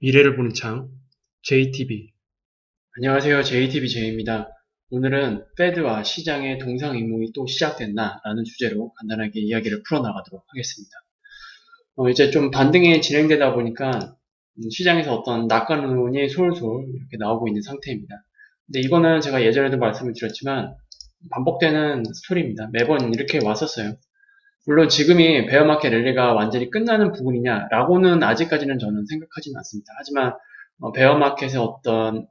미래를 보는 창, JTB. 안녕하세요. JTB 제이입니다. 오늘은 페드와 시장의 동상이몽이 또 시작됐나라는 주제로 간단하게 이야기를 풀어나가도록 하겠습니다. 이제 좀 반등이 진행되다 보니까 시장에서 어떤 낙관론이 솔솔 이렇게 나오고 있는 상태입니다. 근데 이거는 제가 예전에도 말씀을 드렸지만 반복되는 스토리입니다. 매번 이렇게 왔었어요. 물론 지금이 베어마켓 랠리가 완전히 끝나는 부분이냐라고는 아직까지는 저는 생각하지는 않습니다. 하지만 베어마켓의 어떤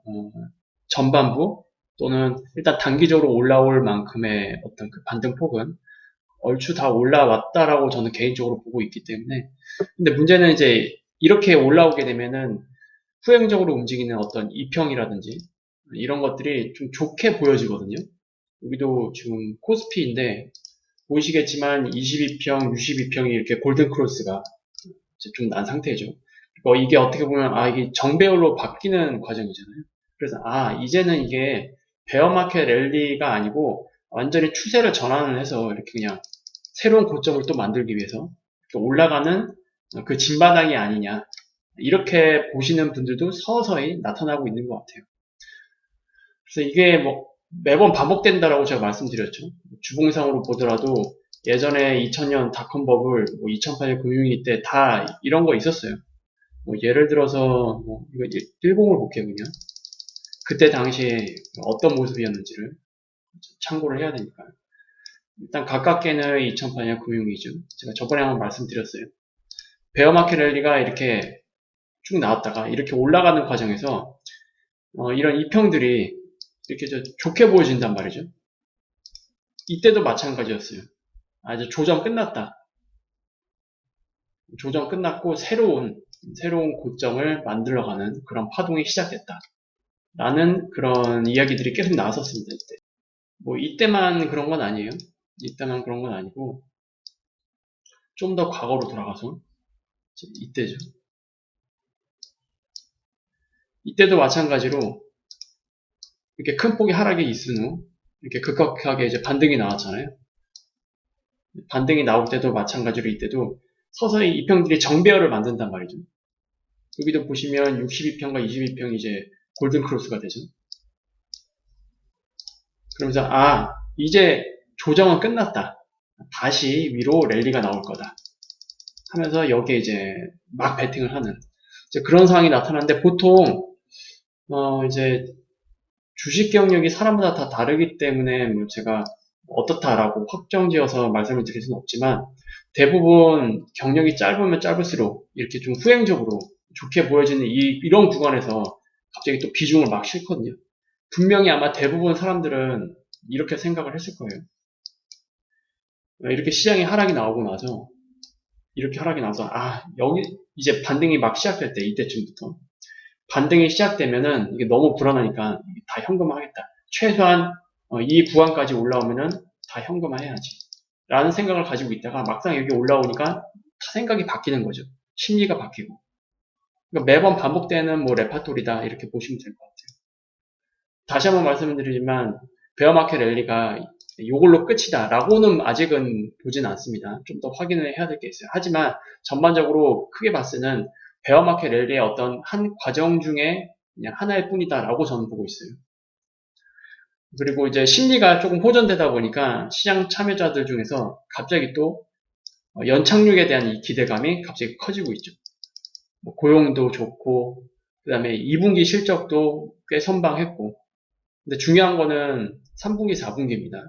전반부 또는 일단 단기적으로 올라올 만큼의 어떤 그 반등폭은 얼추 다 올라왔다라고 저는 개인적으로 보고 있기 때문에, 근데 문제는 이제 이렇게 올라오게 되면은 후행적으로 움직이는 어떤 이평이라든지 이런 것들이 좀 좋게 보여지거든요. 여기도 지금 코스피인데 보이시겠지만 22평, 62평이 이렇게 골든 크로스가 좀 난 상태죠. 이게 어떻게 보면 이게 정배열로 바뀌는 과정이잖아요. 그래서 이제는 이게 베어마켓 랠리가 아니고 완전히 추세를 전환을 해서 이렇게 그냥 새로운 고점을 또 만들기 위해서 올라가는 그 진바닥이 아니냐, 이렇게 보시는 분들도 서서히 나타나고 있는 것 같아요. 그래서 이게 뭐 매번 반복된다라고 제가 말씀드렸죠. 주봉상으로 보더라도 예전에 2000년 닷컴 버블, 2008년 금융위기 때 다 이런 거 있었어요. 예를 들어서 이거 일봉을 볼게요, 그냥. 그때 당시에 어떤 모습이었는지를 참고를 해야 되니까요. 일단 가깝게는 2008년 금융위기죠. 제가 저번에 한번 말씀드렸어요. 베어마켓 랠리가 이렇게 쭉 나왔다가 이렇게 올라가는 과정에서 이런 이평들이 이렇게 좋게 보여진단 말이죠. 이때도 마찬가지였어요. 이제 조정 끝났다. 조정 끝났고 새로운 고점을 만들어가는 그런 파동이 시작됐다. 라는 그런 이야기들이 계속 나왔었습니다. 이때. 이때만 그런 건 아니에요. 이때만 그런 건 아니고 좀 더 과거로 돌아가서 이때죠. 이때도 마찬가지로 이렇게 큰 폭의 하락이 있은 후 이렇게 급격하게 이제 반등이 나왔잖아요. 반등이 나올 때도 마찬가지로 이때도 서서히 이평들이 정배열을 만든단 말이죠. 여기도 보시면 62평과 22평이 이제 골든 크로스가 되죠. 그러면서 이제 조정은 끝났다. 다시 위로 랠리가 나올 거다. 하면서 여기에 이제 막 베팅을 하는 이제 그런 상황이 나타나는데, 보통 이제 주식 경력이 사람마다 다 다르기 때문에 제가 어떻다라고 확정지어서 말씀을 드릴 수는 없지만, 대부분 경력이 짧으면 짧을수록 이렇게 좀 후행적으로 좋게 보여지는 이런 구간에서 갑자기 또 비중을 막 싣거든요. 분명히 아마 대부분 사람들은 이렇게 생각을 했을 거예요. 이렇게 시장이 하락이 나오고 나서 이렇게 하락이 나서 여기 이제 반등이 막 시작될 때, 이때쯤부터 반등이 시작되면은 이게 너무 불안하니까 다 현금화하겠다. 최소한 이 구간까지 올라오면은 다 현금화해야지. 라는 생각을 가지고 있다가 막상 여기 올라오니까 다 생각이 바뀌는 거죠. 심리가 바뀌고. 그러니까 매번 반복되는 레파토리다, 이렇게 보시면 될 것 같아요. 다시 한번 말씀드리지만 베어마켓 랠리가 이걸로 끝이다 라고는 아직은 보진 않습니다. 좀 더 확인을 해야 될 게 있어요. 하지만 전반적으로 크게 봤을 때는 베어마켓 랠리의 어떤 한 과정 중에 그냥 하나일 뿐이다 라고 저는 보고 있어요. 그리고 이제 심리가 조금 호전되다 보니까 시장 참여자들 중에서 갑자기 또 연착륙에 대한 이 기대감이 갑자기 커지고 있죠. 고용도 좋고, 그 다음에 2분기 실적도 꽤 선방했고, 근데 중요한 거는 3분기, 4분기입니다.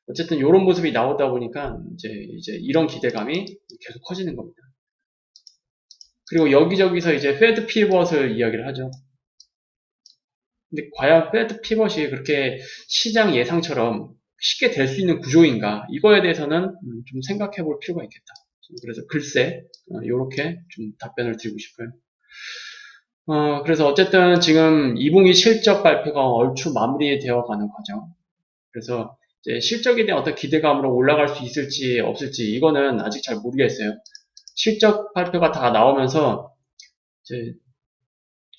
어쨌든 이런 모습이 나오다 보니까 이제 이런 기대감이 계속 커지는 겁니다. 그리고 여기저기서 이제 페드 피벗을 이야기를 하죠. 근데 과연 페드 피벗이 그렇게 시장 예상처럼 쉽게 될 수 있는 구조인가? 이거에 대해서는 좀 생각해 볼 필요가 있겠다. 그래서 글쎄, 이렇게 좀 답변을 드리고 싶어요. 그래서 어쨌든 지금 2분기 실적 발표가 얼추 마무리되어 가는 과정. 그래서 이제 실적에 대한 어떤 기대감으로 올라갈 수 있을지 없을지 이거는 아직 잘 모르겠어요. 실적 발표가 다 나오면서 이제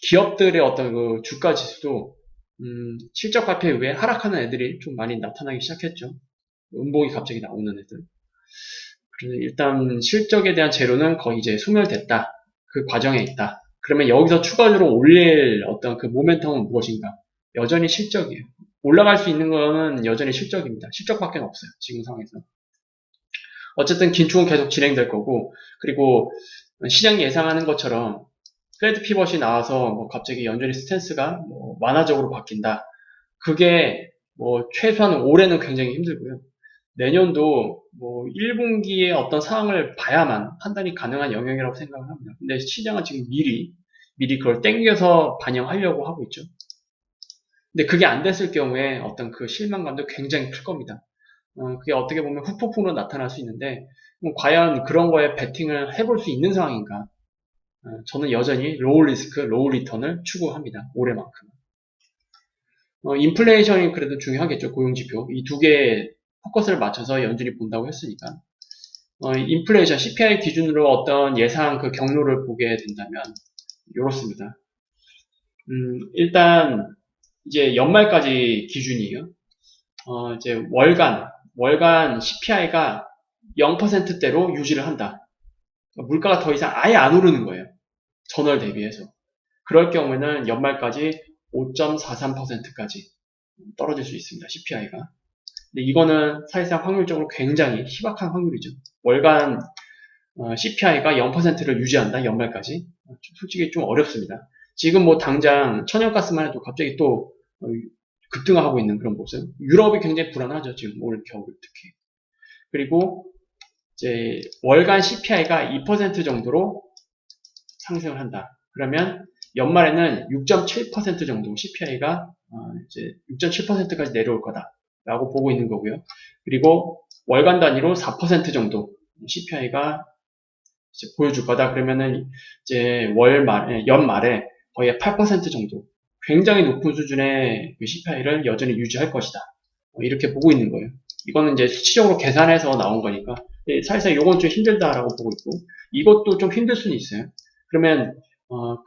기업들의 어떤 그 주가 지수도 실적 발표 이후에 하락하는 애들이 좀 많이 나타나기 시작했죠. 음봉이 갑자기 나오는 애들. 그래서 일단 실적에 대한 재료는 거의 이제 소멸됐다. 그 과정에 있다. 그러면 여기서 추가적으로 올릴 어떤 그 모멘텀은 무엇인가? 여전히 실적이에요. 올라갈 수 있는 거는 여전히 실적입니다. 실적밖에 없어요. 지금 상황에서. 어쨌든 긴축은 계속 진행될 거고, 그리고 시장이 예상하는 것처럼 페드 피벗이 나와서 뭐 갑자기 연준의 스탠스가 뭐 완화적으로 바뀐다. 그게 뭐 최소한 올해는 굉장히 힘들고요. 내년도 뭐 1분기의 어떤 상황을 봐야만 판단이 가능한 영역이라고 생각을 합니다. 근데 시장은 지금 미리 그걸 땡겨서 반영하려고 하고 있죠. 근데 그게 안 됐을 경우에 어떤 그 실망감도 굉장히 클 겁니다. 그게 어떻게 보면 후폭풍으로 나타날 수 있는데, 과연 그런 거에 베팅을 해볼 수 있는 상황인가? 저는 여전히 로우 리스크, 로우 리턴을 추구합니다. 올해만큼. 인플레이션이 그래도 중요하겠죠. 고용지표. 이 두 개에 포커스를 맞춰서 연준이 본다고 했으니까. 인플레이션, CPI 기준으로 어떤 예상 그 경로를 보게 된다면, 이렇습니다. 일단, 이제 연말까지 기준이에요. 이제 월간 CPI가 0%대로 유지를 한다. 물가가 더 이상 아예 안 오르는 거예요. 전월 대비해서. 그럴 경우에는 연말까지 5.43%까지 떨어질 수 있습니다. CPI가. 근데 이거는 사실상 확률적으로 굉장히 희박한 확률이죠. 월간 CPI가 0%를 유지한다. 연말까지. 솔직히 좀 어렵습니다. 지금 뭐 당장 천연가스만 해도 갑자기 또 급등하고 있는 그런 모습. 유럽이 굉장히 불안하죠. 지금 올 겨울 특히. 그리고 이제 월간 CPI가 2% 정도로 상승을 한다. 그러면 연말에는 6.7% 정도 CPI가 이제 6.7%까지 내려올 거다라고 보고 있는 거고요. 그리고 월간 단위로 4% 정도 CPI가 이제 보여줄 거다. 그러면은 이제 연말에 거의 8% 정도 굉장히 높은 수준의 그 CPI를 여전히 유지할 것이다. 이렇게 보고 있는 거예요. 이거는 이제 수치적으로 계산해서 나온 거니까 사실상 이건 좀 힘들다라고 보고 있고 이것도 좀 힘들 수는 있어요. 그러면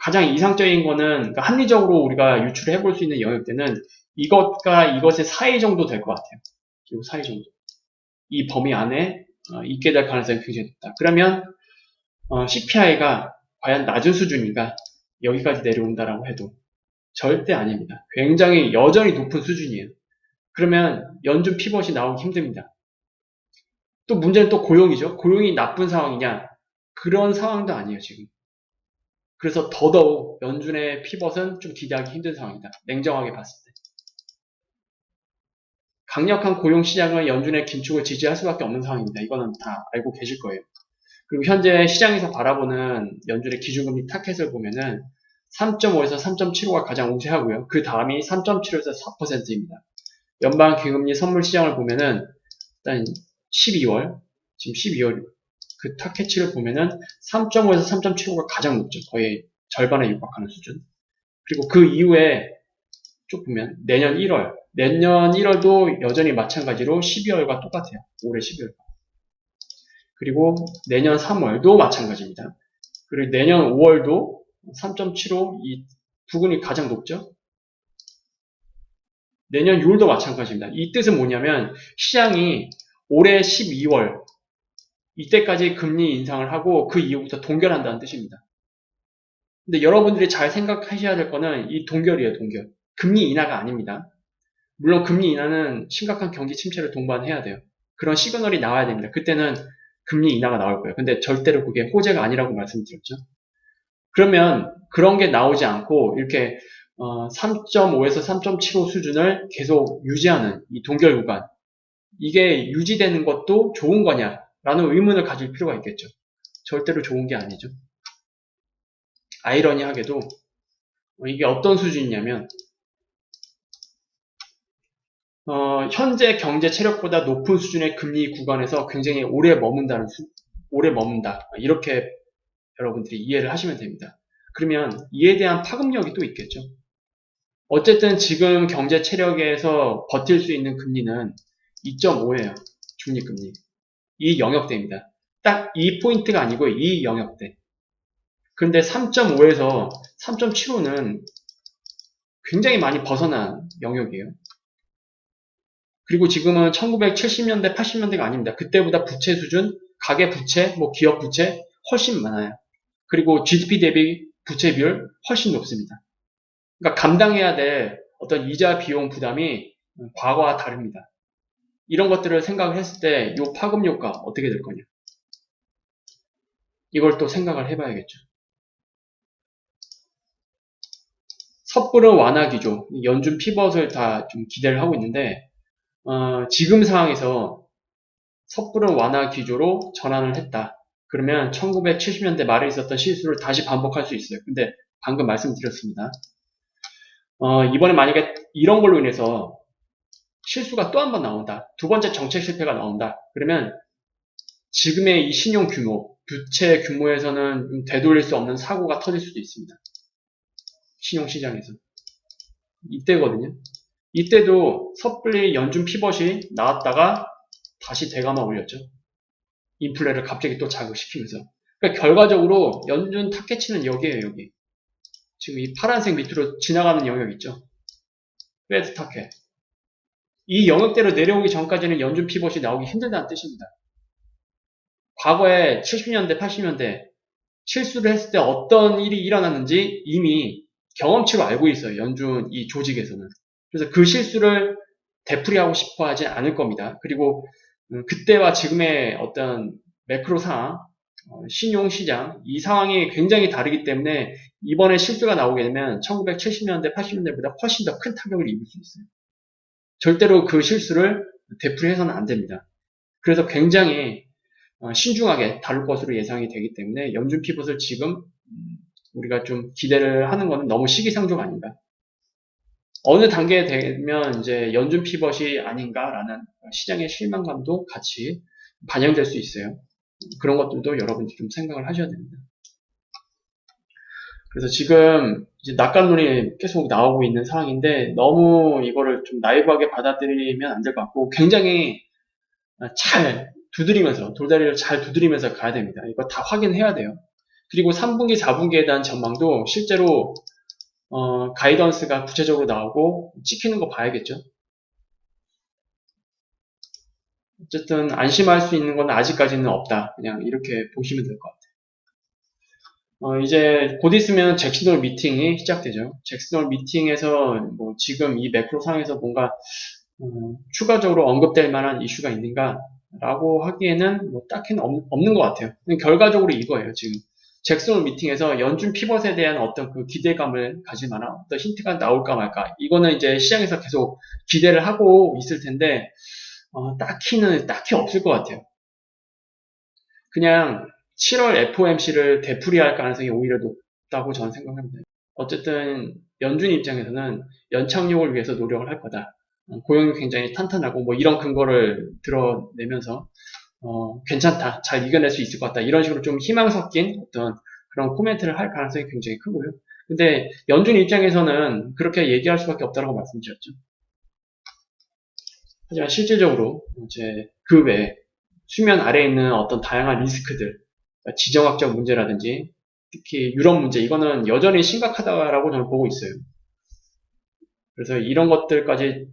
가장 이상적인 거는 그러니까 합리적으로 우리가 유출을 해볼 수 있는 영역대는 이것과 이것의 사이 정도 될 것 같아요. 이 사이 정도. 이 범위 안에 있게 될 가능성이 굉장히 높다. 그러면 CPI가 과연 낮은 수준인가 여기까지 내려온다라고 해도 절대 아닙니다. 굉장히 여전히 높은 수준이에요. 그러면 연준 피벗이 나오기 힘듭니다. 또 문제는 또 고용이죠. 고용이 나쁜 상황이냐? 그런 상황도 아니에요, 지금. 그래서 더더욱 연준의 피벗은 좀 기대하기 힘든 상황이다. 냉정하게 봤을 때. 강력한 고용 시장을 연준의 긴축을 지지할 수밖에 없는 상황입니다. 이거는 다 알고 계실 거예요. 그리고 현재 시장에서 바라보는 연준의 기준금리 타켓을 보면은 3.5에서 3.75가 가장 우세하고요. 그 다음이 3.75에서 4%입니다. 연방 기금리 선물 시장을 보면은 일단 12월, 지금 12월 그 타켓치를 보면은 3.5에서 3.75가 가장 높죠. 거의 절반에 육박하는 수준. 그리고 그 이후에 쭉 보면 내년 1월도 여전히 마찬가지로 12월과 똑같아요. 올해 12월. 그리고 내년 3월도 마찬가지입니다. 그리고 내년 5월도 3.75, 이 부분이 가장 높죠. 내년 6월도 마찬가지입니다. 이 뜻은 뭐냐면 시장이 올해 12월 이때까지 금리 인상을 하고 그 이후부터 동결한다는 뜻입니다. 근데 여러분들이 잘 생각하셔야 될 거는 이 동결이에요, 동결. 금리 인하가 아닙니다. 물론 금리 인하는 심각한 경기 침체를 동반해야 돼요. 그런 시그널이 나와야 됩니다. 그때는 금리 인하가 나올 거예요. 근데 절대로 그게 호재가 아니라고 말씀드렸죠. 그러면 그런 게 나오지 않고 이렇게 3.5에서 3.75 수준을 계속 유지하는 이 동결 구간, 이게 유지되는 것도 좋은 거냐라는 의문을 가질 필요가 있겠죠. 절대로 좋은 게 아니죠. 아이러니하게도 이게 어떤 수준이냐면 현재 경제 체력보다 높은 수준의 금리 구간에서 굉장히 오래 머문다. 이렇게 여러분들이 이해를 하시면 됩니다. 그러면 이에 대한 파급력이 또 있겠죠. 어쨌든 지금 경제 체력에서 버틸 수 있는 금리는 2.5예요. 중립금리. 이 영역대입니다. 딱 이 포인트가 아니고 이 영역대. 그런데 3.5에서 3.75는 굉장히 많이 벗어난 영역이에요. 그리고 지금은 1970년대, 80년대가 아닙니다. 그때보다 부채 수준, 가계 부채, 뭐 기업 부채 훨씬 많아요. 그리고 GDP 대비 부채 비율 훨씬 높습니다. 그러니까 감당해야 될 어떤 이자 비용 부담이 과거와 다릅니다. 이런 것들을 생각을 했을 때 이 파급 효과 어떻게 될 거냐. 이걸 또 생각을 해봐야겠죠. 섣부른 완화 기조, 연준 피벗을 다 좀 기대를 하고 있는데 지금 상황에서 섣부른 완화 기조로 전환을 했다. 그러면 1970년대 말에 있었던 실수를 다시 반복할 수 있어요. 근데 방금 말씀드렸습니다. 이번에 만약에 이런 걸로 인해서 실수가 또 한 번 나온다. 두 번째 정책 실패가 나온다. 그러면 지금의 이 신용 규모, 부채 규모에서는 되돌릴 수 없는 사고가 터질 수도 있습니다. 신용시장에서. 이때거든요. 이때도 섣불리 연준 피벗이 나왔다가 다시 대감아 올렸죠. 인플레를 갑자기 또 자극시키면서. 그러니까 결과적으로 연준 타겟치는 여기에요, 여기. 지금 이 파란색 밑으로 지나가는 영역 있죠. 페드 타겟. 이 영역대로 내려오기 전까지는 연준 피벗이 나오기 힘들다는 뜻입니다. 과거에 70년대, 80년대 실수를 했을 때 어떤 일이 일어났는지 이미 경험치로 알고 있어요. 연준 이 조직에서는. 그래서 그 실수를 되풀이하고 싶어 하지 않을 겁니다. 그리고 그때와 지금의 어떤 매크로 상황, 신용시장, 이 상황이 굉장히 다르기 때문에 이번에 실수가 나오게 되면 1970년대, 80년대보다 훨씬 더 큰 타격을 입을 수 있어요. 절대로 그 실수를 되풀이해서는 안 됩니다. 그래서 굉장히 신중하게 다룰 것으로 예상이 되기 때문에 연준 피벗을 지금 우리가 좀 기대를 하는 것은 너무 시기상조가 아닌가. 어느 단계에 되면 이제 연준 피벗이 아닌가라는 시장의 실망감도 같이 반영될 수 있어요. 그런 것들도 여러분들이 좀 생각을 하셔야 됩니다. 그래서 지금 이제 낙관론이 계속 나오고 있는 상황인데 너무 이거를 좀 나이브하게 받아들이면 안 될 것 같고 굉장히 잘 두드리면서 돌다리를 잘 두드리면서 가야 됩니다. 이거 다 확인해야 돼요. 그리고 3분기, 4분기에 대한 전망도 실제로 가이던스가 구체적으로 나오고 찍히는 거 봐야겠죠. 어쨌든 안심할 수 있는 건 아직까지는 없다. 그냥 이렇게 보시면 될 것 같아요. 이제 곧 있으면 잭슨홀 미팅이 시작되죠. 잭슨홀 미팅에서 뭐 지금 이 매크로 상황에서 뭔가 추가적으로 언급될 만한 이슈가 있는가 라고 하기에는 뭐 딱히는 없는 것 같아요. 결과적으로 이거예요. 지금 잭슨홀 미팅에서 연준 피벗에 대한 어떤 그 기대감을 가질 만한 어떤 힌트가 나올까 말까. 이거는 이제 시장에서 계속 기대를 하고 있을 텐데 딱히 없을 것 같아요. 그냥 7월 FOMC를 되풀이할 가능성이 오히려 높다고 저는 생각합니다. 어쨌든 연준 입장에서는 연착륙을 위해서 노력을 할 거다. 고용이 굉장히 탄탄하고 뭐 이런 근거를 드러내면서 괜찮다, 잘 이겨낼 수 있을 것 같다, 이런 식으로 좀 희망 섞인 어떤 그런 코멘트를 할 가능성이 굉장히 크고요. 근데 연준 입장에서는 그렇게 얘기할 수밖에 없다고 말씀드렸죠. 하지만 실질적으로 이제 그 외에 수면 아래에 있는 어떤 다양한 리스크들, 지정학적 문제라든지 특히 유럽 문제, 이거는 여전히 심각하다라고 저는 보고 있어요. 그래서 이런 것들까지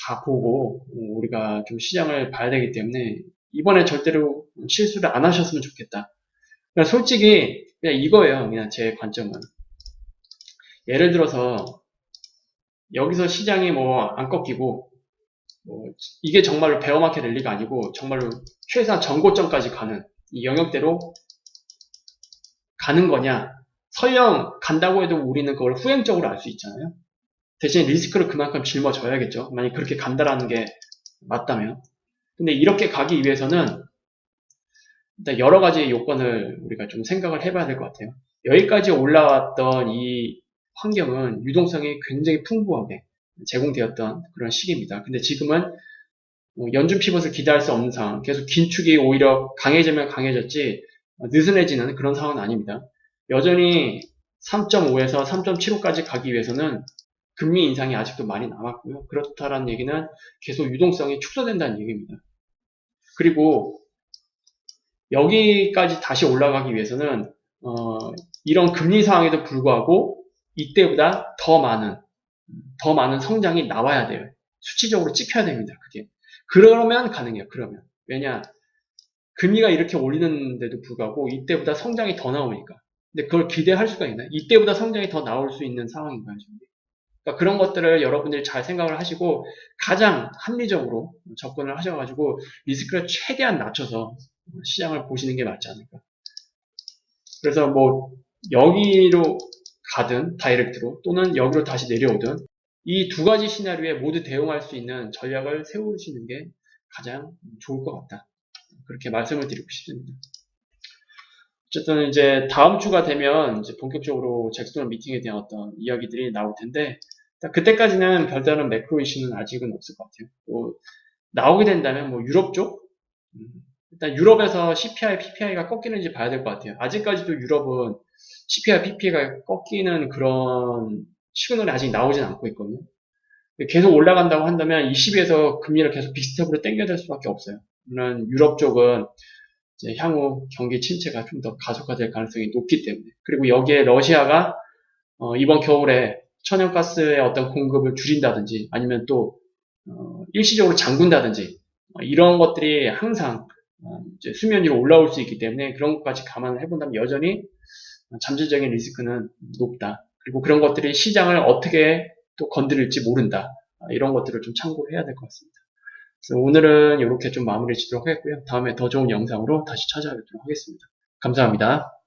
다 보고 우리가 좀 시장을 봐야 되기 때문에 이번에 절대로 실수를 안 하셨으면 좋겠다. 그냥 솔직히 그냥 이거예요. 그냥 제 관점은. 예를 들어서 여기서 시장이 뭐 안 꺾이고 뭐 이게 정말로 베어마켓 랠리가 아니고 정말로 최소한 전고점까지 가는 이 영역대로 가는 거냐. 설령 간다고 해도 우리는 그걸 후행적으로 알 수 있잖아요. 대신 리스크를 그만큼 짊어져야겠죠. 만약 그렇게 간다라는 게 맞다면. 근데 이렇게 가기 위해서는 일단 여러 가지 요건을 우리가 좀 생각을 해봐야 될 것 같아요. 여기까지 올라왔던 이 환경은 유동성이 굉장히 풍부하게 제공되었던 그런 시기입니다. 근데 지금은 연준 피벗을 기대할 수 없는 상황, 계속 긴축이 오히려 강해지면 강해졌지 느슨해지는 그런 상황은 아닙니다. 여전히 3.5에서 3.75까지 가기 위해서는 금리 인상이 아직도 많이 남았고요. 그렇다라는 얘기는 계속 유동성이 축소된다는 얘기입니다. 그리고 여기까지 다시 올라가기 위해서는 이런 금리 상황에도 불구하고 이때보다 더 많은 성장이 나와야 돼요. 수치적으로 찍혀야 됩니다. 그게. 그러면 가능해요. 그러면. 왜냐? 금리가 이렇게 올리는데도 불구하고 이때보다 성장이 더 나오니까. 근데 그걸 기대할 수가 있나요? 이때보다 성장이 더 나올 수 있는 상황인가요, 지금? 그러니까 그런 것들을 여러분들이 잘 생각을 하시고 가장 합리적으로 접근을 하셔가지고 리스크를 최대한 낮춰서 시장을 보시는 게 맞지 않을까. 그래서 뭐 여기로 가든 다이렉트로 또는 여기로 다시 내려오든 이 두 가지 시나리오에 모두 대응할 수 있는 전략을 세우시는 게 가장 좋을 것 같다. 그렇게 말씀을 드리고 싶습니다. 어쨌든 이제 다음 주가 되면 이제 본격적으로 잭스톤 미팅에 대한 어떤 이야기들이 나올 텐데 그때까지는 별다른 매크로 이슈는 아직은 없을 것 같아요. 또 나오게 된다면 뭐 유럽 쪽 일단 유럽에서 CPI, PPI가 꺾이는지 봐야 될 것 같아요. 아직까지도 유럽은 CPI, PPI가 꺾이는 그런 시그널이 아직 나오진 않고 있거든요. 계속 올라간다고 한다면 20에서 금리를 계속 빅스텝으로 당겨야 수밖에 없어요. 물론 유럽 쪽은 이제 향후 경기 침체가 좀 더 가속화될 가능성이 높기 때문에. 그리고 여기에 러시아가 이번 겨울에 천연가스의 어떤 공급을 줄인다든지 아니면 또 일시적으로 잠근다든지 이런 것들이 항상 이제 수면 위로 올라올 수 있기 때문에 그런 것까지 감안을 해본다면 여전히 잠재적인 리스크는 높다. 그리고 그런 것들이 시장을 어떻게 또 건드릴지 모른다. 이런 것들을 좀 참고를 해야 될 것 같습니다. 그래서 오늘은 이렇게 좀 마무리 짓도록 하겠고요. 다음에 더 좋은 영상으로 다시 찾아뵙도록 하겠습니다. 감사합니다.